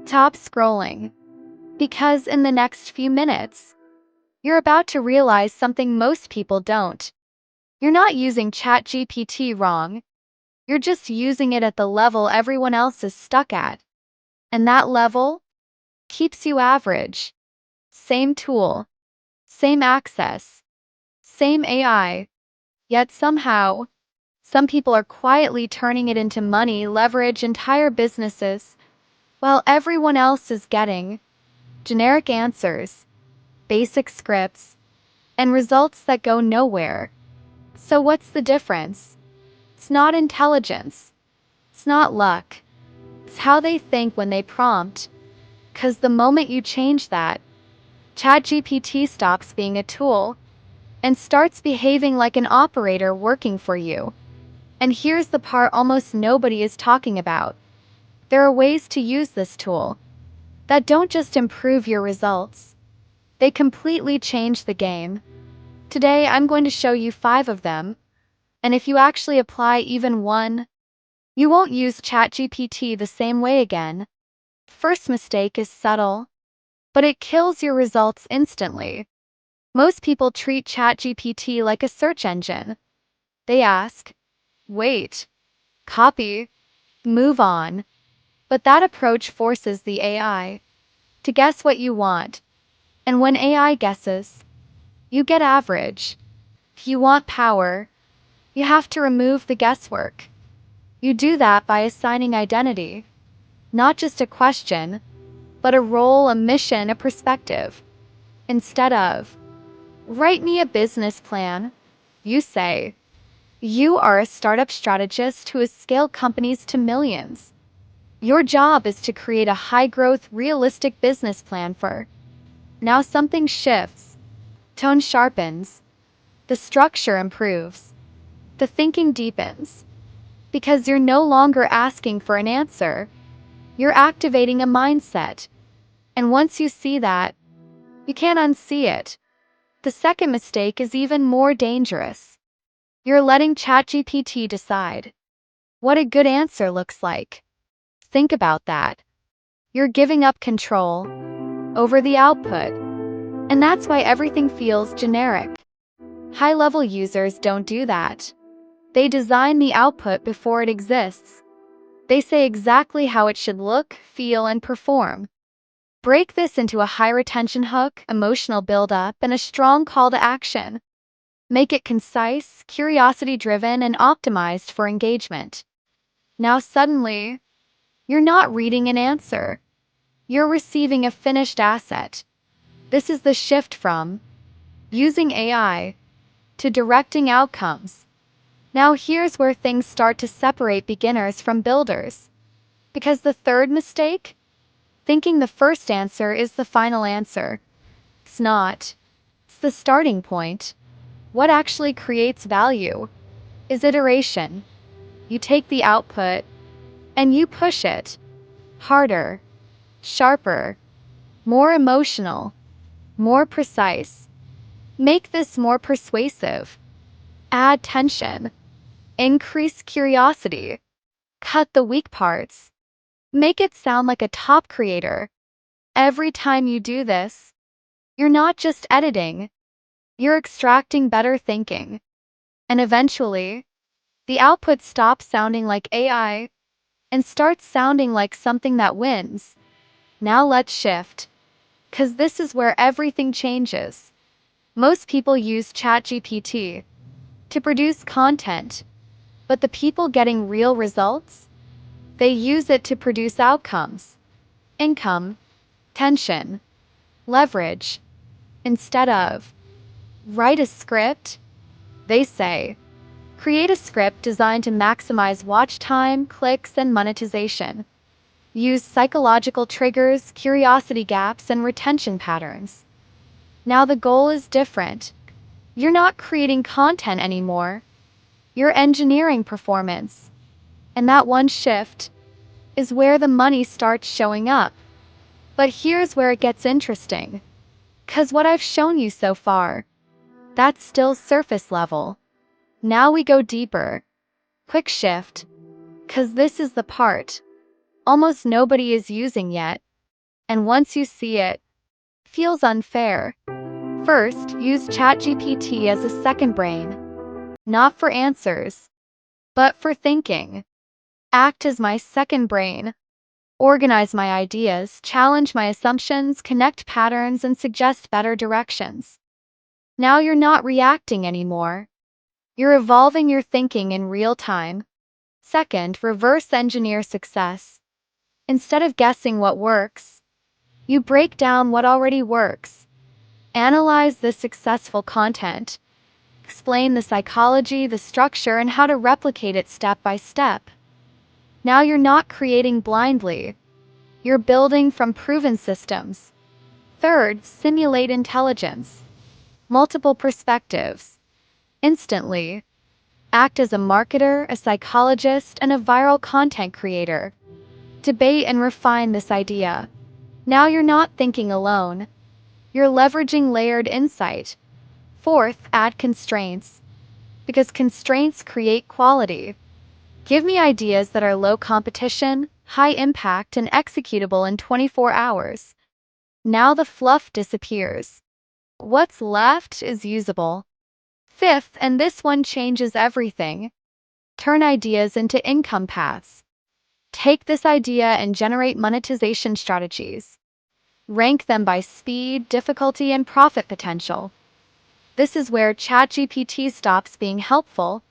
Top scrolling. Because in the next few minutes, you're about to realize something most people don't. You're not using ChatGPT wrong. You're just using it at the level everyone else is stuck at. And that level keeps you average. Same tool, same access, same AI. Yet somehow, some people are quietly turning it into money, leverage, entire businesses, while everyone else is getting generic answers, basic scripts, and results that go nowhere. So what's the difference? It's not intelligence. It's not luck. It's how they think when they prompt. 'Cause the moment you change that, ChatGPT stops being a tool and starts behaving like an operator working for you. And here's the part almost nobody is talking about. There are ways to use this tool that don't just improve your results. They completely change the game. Today, I'm going to show you 5 of them. And if you actually apply even one, you won't use ChatGPT the same way again. First mistake is subtle, but it kills your results instantly. Most people treat ChatGPT like a search engine. They ask, wait, copy, move on. But that approach forces the AI to guess what you want. And when AI guesses, you get average. If you want power, you have to remove the guesswork. You do that by assigning identity, not just a question, but a role, a mission, a perspective. Instead of, write me a business plan, you say, you are a startup strategist who has scaled companies to millions. Your job is to create a high-growth, realistic business plan for. Now something shifts. Tone sharpens. The structure improves. The thinking deepens. Because you're no longer asking for an answer. You're activating a mindset. And once you see that, you can't unsee it. The second mistake is even more dangerous. You're letting ChatGPT decide what a good answer looks like. Think about that. You're giving up control over the output. And that's why everything feels generic. High-level users don't do that. They design the output before it exists. They say exactly how it should look, feel, and perform. Break this into a high-retention hook, emotional build-up, and a strong call to action. Make it concise, curiosity-driven, and optimized for engagement. Now suddenly, you're not reading an answer. You're receiving a finished asset. This is the shift from using AI to directing outcomes. Now here's where things start to separate beginners from builders. Because the third mistake? Thinking the first answer is the final answer. It's not. It's the starting point. What actually creates value is iteration. You take the output and you push it harder, sharper, more emotional, more precise. Make this more persuasive. Add tension. Increase curiosity. Cut the weak parts. Make it sound like a top creator. Every time you do this, you're not just editing, you're extracting better thinking. And eventually, the output stops sounding like AI and starts sounding like something that wins. Now let's shift, 'cause this is where everything changes. Most people use ChatGPT to produce content, but the people getting real results, they use it to produce outcomes, income, tension, leverage. Instead of, write a script, they say, create a script designed to maximize watch time, clicks, and monetization. Use psychological triggers, curiosity gaps, and retention patterns. Now the goal is different. You're not creating content anymore. You're engineering performance. And that one shift is where the money starts showing up. But here's where it gets interesting. 'Cause what I've shown you so far, that's still surface level. Now we go deeper. Quick shift. 'Cause this is the part almost nobody is using yet. And once you see it, feels unfair. First, use ChatGPT as a second brain, not for answers, but for thinking. Act as my second brain. Organize my ideas, challenge my assumptions, connect patterns, and suggest better directions. Now you're not reacting anymore. You're evolving your thinking in real time. Second, reverse engineer success. Instead of guessing what works, you break down what already works. Analyze the successful content. Explain the psychology, the structure, and how to replicate it step by step. Now you're not creating blindly. You're building from proven systems. Third, simulate intelligence. Multiple perspectives. Instantly. Act as a marketer, a psychologist, and a viral content creator. Debate and refine this idea. Now you're not thinking alone. You're leveraging layered insight. Fourth, add constraints. Because constraints create quality. Give me ideas that are low competition, high impact, and executable in 24 hours. Now the fluff disappears. What's left is usable. Fifth, and this one changes everything. Turn ideas into income paths. Take this idea and generate monetization strategies. Rank them by speed, difficulty, and profit potential. This is where ChatGPT stops being helpful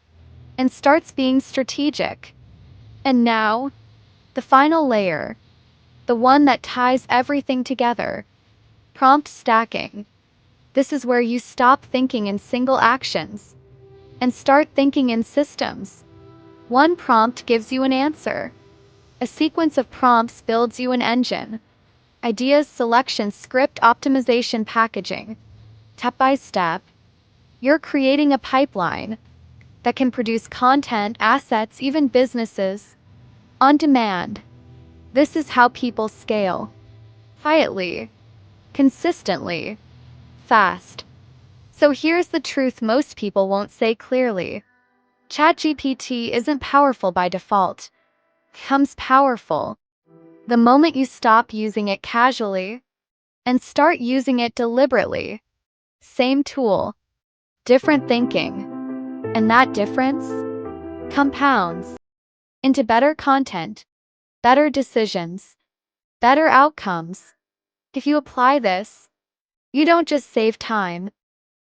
and starts being strategic. And now, the final layer, the one that ties everything together, prompt stacking. This is where you stop thinking in single actions and start thinking in systems. One prompt gives you an answer. A sequence of prompts builds you an engine. Ideas, selection, script, optimization, packaging. Step by step, you're creating a pipeline that can produce content, assets, even businesses on demand. This is how people scale. Quietly, consistently, fast. So here's the truth most people won't say clearly. ChatGPT isn't powerful by default. It becomes powerful the moment you stop using it casually and start using it deliberately. Same tool, different thinking. And that difference compounds into better content, better decisions, better outcomes. If you apply this, you don't just save time,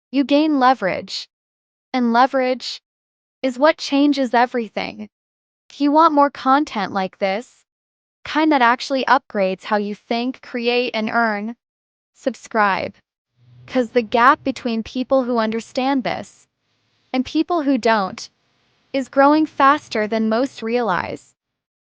you gain leverage. And leverage is what changes everything. If you want more content like this, kind that actually upgrades how you think, create, and earn, subscribe. Because the gap between people who understand this and people who don't is growing faster than most realize.